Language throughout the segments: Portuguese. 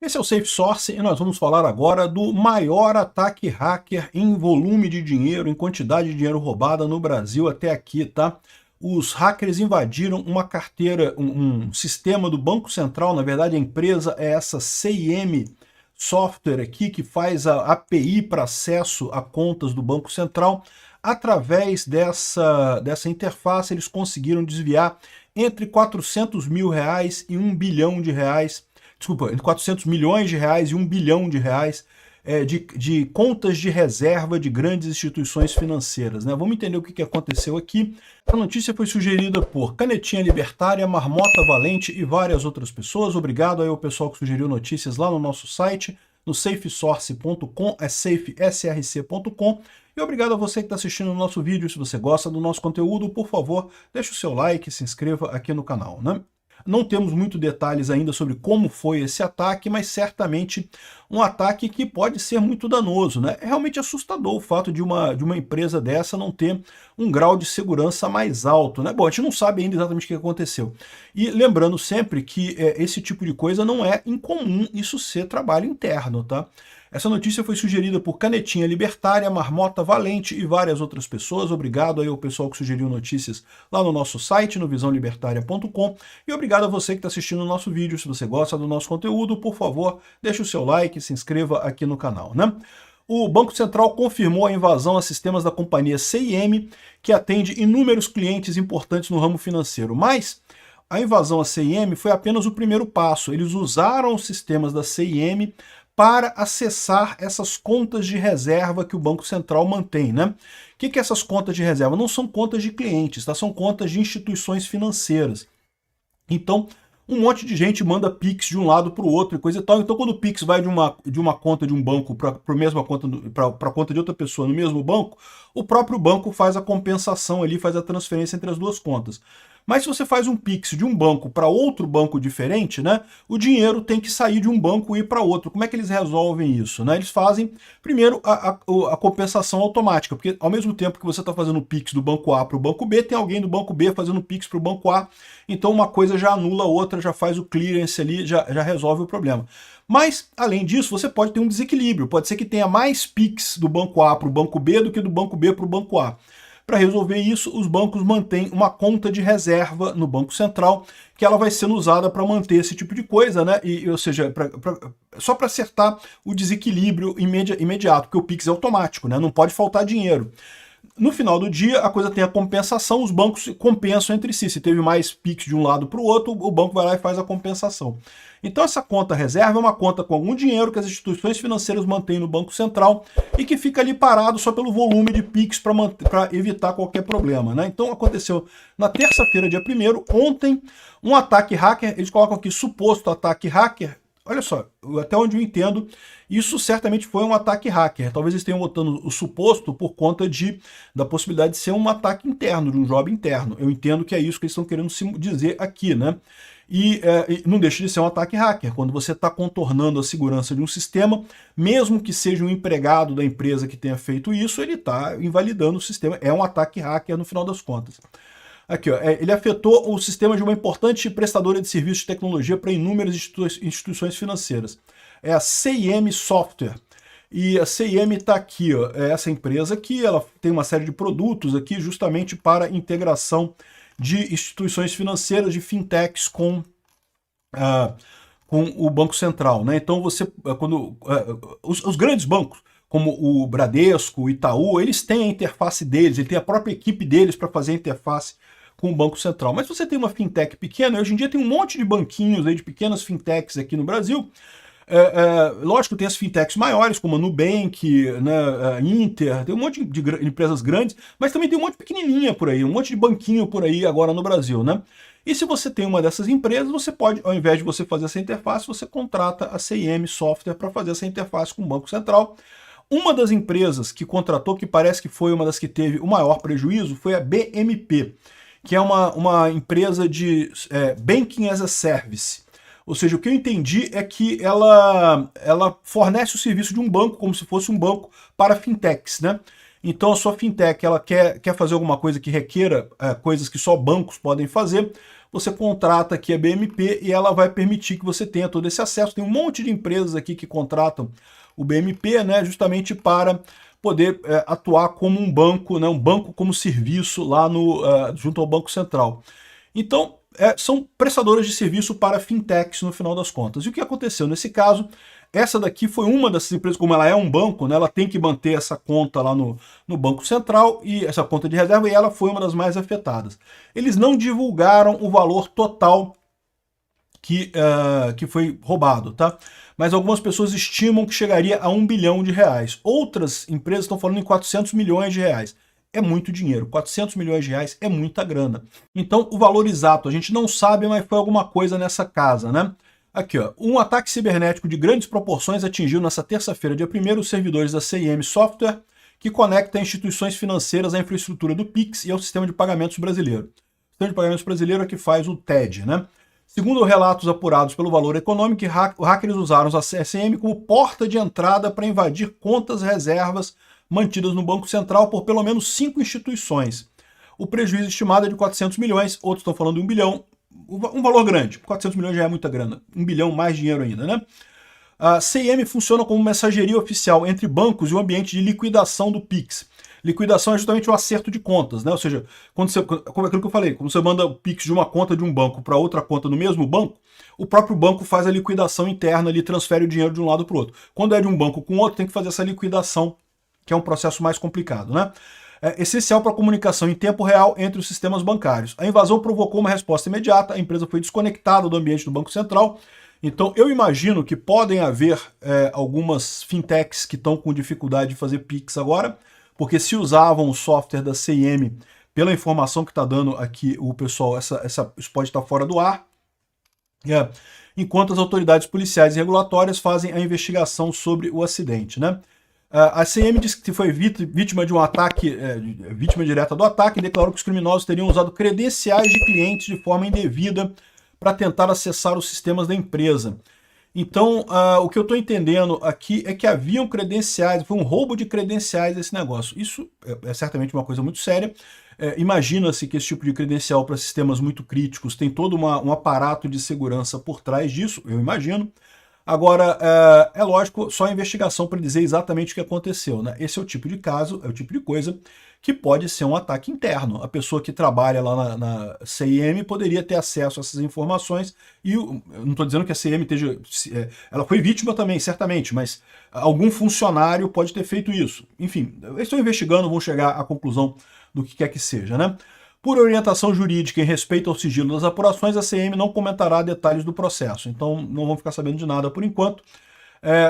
Esse é o Safe Source e nós vamos falar agora do maior ataque hacker em volume de dinheiro, em quantidade de dinheiro roubada no Brasil até aqui, tá? Os hackers invadiram uma carteira, um sistema do Banco Central, na verdade a empresa é essa CIM Software aqui, que faz a API para acesso a contas do Banco Central. Através dessa interface eles conseguiram desviar entre 400 mil reais e 1 bilhão de reais, desculpa, entre 400 milhões de reais e 1 bilhão de reais de contas de reserva de grandes instituições financeiras, né? Vamos entender o que aconteceu aqui. A notícia foi sugerida por Canetinha Libertária, Marmota Valente e várias outras pessoas. Obrigado aí ao pessoal que sugeriu notícias lá no nosso site, no safesource.com, é safesrc.com. E obrigado a você que está assistindo o nosso vídeo. Se você gosta do nosso conteúdo, por favor, deixe o seu like e se inscreva aqui no canal, né? Não temos muitos detalhes ainda sobre como foi esse ataque, mas certamente um ataque que pode ser muito danoso, né? É realmente assustador o fato de uma empresa dessa não ter um grau de segurança mais alto, né? Bom, a gente não sabe ainda exatamente o que aconteceu. E lembrando sempre que esse tipo de coisa não é incomum isso ser trabalho interno, tá? Essa notícia foi sugerida por Canetinha Libertária, Marmota Valente e várias outras pessoas. Obrigado aí ao pessoal que sugeriu notícias lá no nosso site, no visãolibertaria.com. E obrigado a você que está assistindo o nosso vídeo. Se você gosta do nosso conteúdo, por favor, deixe o seu like e se inscreva aqui no canal, né? O Banco Central confirmou a invasão a sistemas da companhia CIM, que atende inúmeros clientes importantes no ramo financeiro. Mas a invasão à CIM foi apenas o primeiro passo. Eles usaram os sistemas da CIM para acessar essas contas de reserva que o Banco Central mantém, né? O que é essas contas de reserva? Não são contas de clientes, tá? São contas de instituições financeiras. Então, um monte de gente manda Pix de um lado para o outro e coisa e tal. Então, quando o Pix vai de uma conta de um banco para a mesma conta, para a conta de outra pessoa no mesmo banco, o próprio banco faz a compensação ali, faz a transferência entre as duas contas. Mas se você faz um Pix de um banco para outro banco diferente, né, o dinheiro tem que sair de um banco e ir para outro. Como é que eles resolvem isso, né? Eles fazem, primeiro, a compensação automática, porque ao mesmo tempo que você está fazendo o Pix do banco A para o banco B, tem alguém do banco B fazendo o Pix para o banco A, então uma coisa já anula a outra, já faz o clearance ali, já resolve o problema. Mas, além disso, você pode ter um desequilíbrio, pode ser que tenha mais Pix do banco A para o banco B do que do banco B para o banco A. Para resolver isso, os bancos mantêm uma conta de reserva no Banco Central, que ela vai sendo usada para manter esse tipo de coisa, né? Ou seja, só para acertar o desequilíbrio imediato, porque o Pix é automático, né? Não pode faltar dinheiro. No final do dia, a coisa tem a compensação, os bancos compensam entre si. Se teve mais Pix de um lado para o outro, o banco vai lá e faz a compensação. Então essa conta reserva é uma conta com algum dinheiro que as instituições financeiras mantêm no Banco Central e que fica ali parado só pelo volume de Pix para evitar qualquer problema, né? Então aconteceu na terça-feira, dia 1º, ontem, um ataque hacker, eles colocam aqui suposto ataque hacker. Olha só, até onde eu entendo, isso certamente foi um ataque hacker. Talvez eles tenham botando o suposto por conta da possibilidade de ser um ataque interno, de um job interno. Eu entendo que é isso que eles estão querendo dizer aqui, né? E não deixa de ser um ataque hacker. Quando você está contornando a segurança de um sistema, mesmo que seja um empregado da empresa que tenha feito isso, ele está invalidando o sistema. É um ataque hacker no final das contas. Aqui, ó, ele afetou o sistema de uma importante prestadora de serviços de tecnologia para inúmeras instituições financeiras. É a CIM Software. E a CIM está aqui, ó, é essa empresa aqui, ela tem uma série de produtos aqui justamente para integração de instituições financeiras, de fintechs com o Banco Central, né? Então os grandes bancos, como o Bradesco, o Itaú, eles têm a interface deles, ele tem a própria equipe deles para fazer a interface com o Banco Central. Mas se você tem uma fintech pequena, hoje em dia tem um monte de banquinhos aí, de pequenas fintechs aqui no Brasil. Lógico, tem as fintechs maiores, como a Nubank, né, a Inter, tem um monte de empresas grandes, mas também tem um monte de pequenininha por aí, um monte de banquinho por aí agora no Brasil, né? E se você tem uma dessas empresas, você pode, ao invés de você fazer essa interface, você contrata a CIM Software para fazer essa interface com o Banco Central. Uma das empresas que contratou, que parece que foi uma das que teve o maior prejuízo, foi a BMP, que é uma empresa de Banking as a Service. Ou seja, o que eu entendi é que ela fornece o serviço de um banco, como se fosse um banco para fintechs, né? Então a sua fintech ela quer fazer alguma coisa que requeira coisas que só bancos podem fazer, você contrata aqui a BMP e ela vai permitir que você tenha todo esse acesso. Tem um monte de empresas aqui que contratam o BMP, né, justamente para poder atuar como um banco, né, um banco como serviço lá junto ao Banco Central. Então, são prestadoras de serviço para fintechs no final das contas. E o que aconteceu nesse caso? Essa daqui foi uma dessas empresas, como ela é um banco, né, ela tem que manter essa conta lá no Banco Central, e essa conta de reserva, e ela foi uma das mais afetadas. Eles não divulgaram o valor total que foi roubado, tá? Mas algumas pessoas estimam que chegaria a R$1 bilhão. Outras empresas estão falando em 400 milhões de reais. É muito dinheiro, 400 milhões de reais é muita grana. Então, o valor exato a gente não sabe, mas foi alguma coisa nessa casa, né? Aqui, ó, um ataque cibernético de grandes proporções atingiu nessa terça-feira, dia 1º, os servidores da CIM Software, que conecta instituições financeiras à infraestrutura do Pix e ao sistema de pagamentos brasileiro. O sistema de pagamentos brasileiro é que faz o TED, né? Segundo relatos apurados pelo Valor Econômico, hackers usaram a CIM como porta de entrada para invadir contas reservas mantidas no Banco Central por pelo menos 5 instituições. O prejuízo estimado é de 400 milhões, outros estão falando de 1 bilhão, um valor grande. 400 milhões já é muita grana, 1 bilhão mais dinheiro ainda, né? A CIM funciona como mensageria oficial entre bancos e o ambiente de liquidação do Pix. Liquidação é justamente o acerto de contas, né? Ou seja, como aquilo que eu falei, quando você manda o Pix de uma conta de um banco para outra conta no mesmo banco, o próprio banco faz a liquidação interna ali, transfere o dinheiro de um lado para o outro. Quando é de um banco com outro, tem que fazer essa liquidação, que é um processo mais complicado, né? É essencial para a comunicação em tempo real entre os sistemas bancários. A invasão provocou uma resposta imediata, a empresa foi desconectada do ambiente do Banco Central. Então, eu imagino que podem haver algumas fintechs que estão com dificuldade de fazer Pix agora, porque se usavam o software da CIM, pela informação que está dando aqui o pessoal, isso pode estar fora do ar, enquanto as autoridades policiais e regulatórias fazem a investigação sobre o acidente, né? A CIM disse que foi vítima de um ataque, vítima direta do ataque, e declarou que os criminosos teriam usado credenciais de clientes de forma indevida para tentar acessar os sistemas da empresa. Então, o que eu estou entendendo aqui é que haviam credenciais, foi um roubo de credenciais esse negócio. Isso é certamente uma coisa muito séria. Imagina-se que esse tipo de credencial para sistemas muito críticos tem todo um aparato de segurança por trás disso, eu imagino. Agora, é lógico, só a investigação para dizer exatamente o que aconteceu, né? Esse é o tipo de caso, é o tipo de coisa que pode ser um ataque interno. A pessoa que trabalha lá na CIM poderia ter acesso a essas informações, e eu não estou dizendo que a CIM esteja... ela foi vítima também, certamente, mas algum funcionário pode ter feito isso. Enfim, eles estão investigando, vão chegar à conclusão do que quer que seja, né? Por orientação jurídica em respeito ao sigilo das apurações, a CIM não comentará detalhes do processo, então não vão ficar sabendo de nada por enquanto.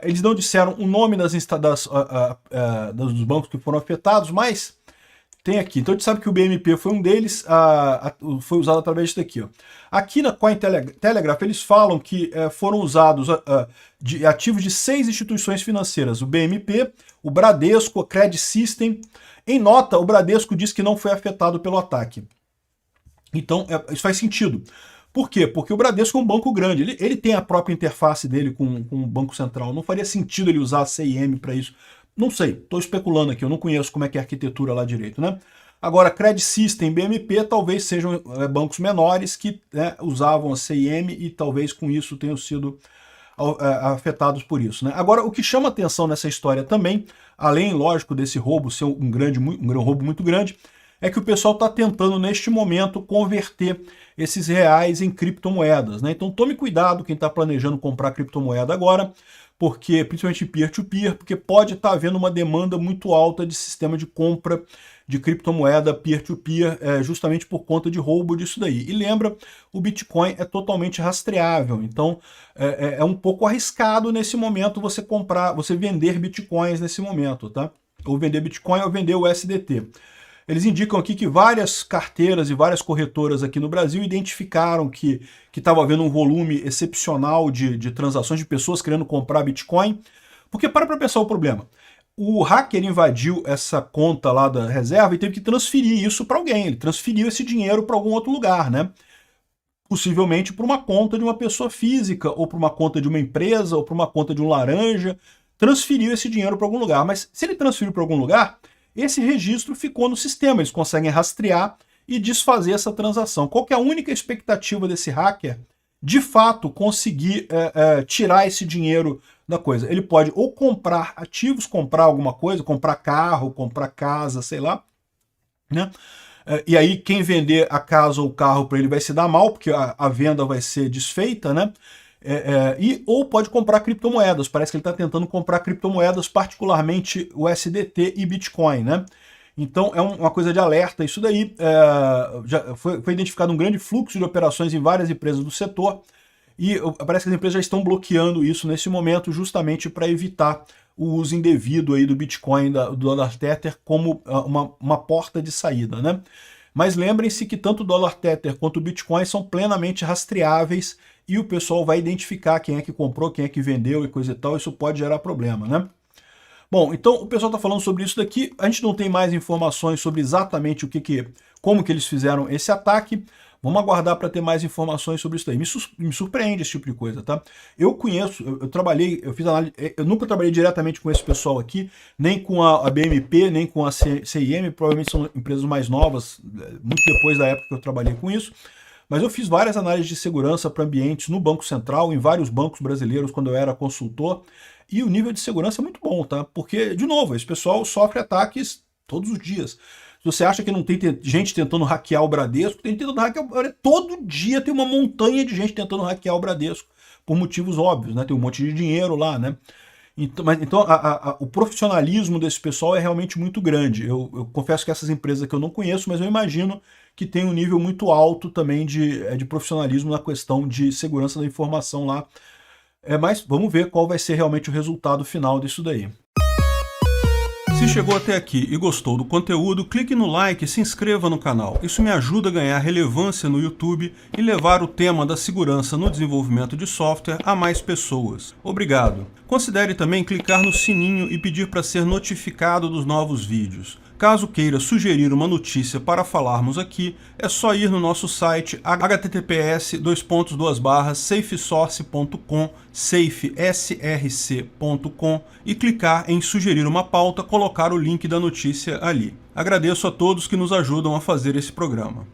Eles não disseram o nome dos bancos que foram afetados, mas tem aqui. Então a gente sabe que o BMP foi um deles, foi usado através disso daqui. Ó. Aqui na Cointelegraph eles falam que foram usados ativos de 6 instituições financeiras, o BMP, o Bradesco, a Credit System. Em nota, o Bradesco diz que não foi afetado pelo ataque. Então, isso faz sentido. Por quê? Porque o Bradesco é um banco grande, ele tem a própria interface dele com o Banco Central, não faria sentido ele usar a CIM para isso. Não sei, estou especulando aqui, eu não conheço como é que é a arquitetura lá direito, né? Agora, Credit System e BMP talvez sejam bancos menores que usavam a CIM e talvez com isso tenham sido afetados por isso, né? Agora, o que chama atenção nessa história também, além, lógico, desse roubo ser um roubo muito grande, é que o pessoal está tentando, neste momento, converter esses reais em criptomoedas, né? Então tome cuidado quem está planejando comprar criptomoeda agora, porque, principalmente peer-to-peer, porque pode estar havendo uma demanda muito alta de sistema de compra de criptomoeda peer-to-peer, justamente por conta de roubo disso daí. E lembra, o Bitcoin é totalmente rastreável, então é um pouco arriscado nesse momento você vender Bitcoins nesse momento, tá? Ou vender Bitcoin ou vender o USDT. Eles indicam aqui que várias carteiras e várias corretoras aqui no Brasil identificaram que estava havendo um volume excepcional de transações de pessoas querendo comprar Bitcoin. Porque para pensar o problema, o hacker invadiu essa conta lá da reserva e teve que transferir isso para alguém. Ele transferiu esse dinheiro para algum outro lugar, né? Possivelmente para uma conta de uma pessoa física, ou para uma conta de uma empresa, ou para uma conta de um laranja. Transferiu esse dinheiro para algum lugar. Mas se ele transferiu para algum lugar, esse registro ficou no sistema, eles conseguem rastrear e desfazer essa transação. Qual que é a única expectativa desse hacker? De fato, conseguir tirar esse dinheiro da coisa. Ele pode ou comprar ativos, comprar alguma coisa, comprar carro, comprar casa, sei lá, né? E aí quem vender a casa ou o carro para ele vai se dar mal, porque a venda vai ser desfeita, né? Ou pode comprar criptomoedas. Parece que ele está tentando comprar criptomoedas, particularmente o USDT e Bitcoin, né? Então é uma coisa de alerta. Isso daí já foi identificado um grande fluxo de operações em várias empresas do setor, e parece que as empresas já estão bloqueando isso nesse momento, justamente para evitar o uso indevido aí do Bitcoin, do dólar Tether, como uma porta de saída, né? Mas lembrem-se que tanto o dólar Tether quanto o Bitcoin são plenamente rastreáveis e o pessoal vai identificar quem é que comprou, quem é que vendeu e coisa e tal. Isso pode gerar problema, né? Bom, então o pessoal está falando sobre isso daqui. A gente não tem mais informações sobre exatamente como que eles fizeram esse ataque. Vamos aguardar para ter mais informações sobre isso daí. Me surpreende esse tipo de coisa, tá? Eu conheço, eu trabalhei, eu fiz análise, eu nunca trabalhei diretamente com esse pessoal aqui, nem com a BMP, nem com a CIM, provavelmente são empresas mais novas, muito depois da época que eu trabalhei com isso. Mas eu fiz várias análises de segurança para ambientes no Banco Central, em vários bancos brasileiros, quando eu era consultor, e o nível de segurança é muito bom, tá? Porque, de novo, esse pessoal sofre ataques todos os dias. Se você acha que não tem gente tentando hackear o Bradesco, tem tentando hackear todo dia tem uma montanha de gente tentando hackear o Bradesco, por motivos óbvios, né? Tem um monte de dinheiro lá, né? Então o profissionalismo desse pessoal é realmente muito grande. Eu confesso que essas empresas que eu não conheço, mas eu imagino que tem um nível muito alto também de profissionalismo na questão de segurança da informação lá. Mas vamos ver qual vai ser realmente o resultado final disso daí. Se chegou até aqui e gostou do conteúdo, clique no like e se inscreva no canal. Isso me ajuda a ganhar relevância no YouTube e levar o tema da segurança no desenvolvimento de software a mais pessoas. Obrigado. Considere também clicar no sininho e pedir para ser notificado dos novos vídeos. Caso queira sugerir uma notícia para falarmos aqui, é só ir no nosso site https://safesource.com, safesrc.com, e clicar em sugerir uma pauta, colocar o link da notícia ali. Agradeço a todos que nos ajudam a fazer esse programa.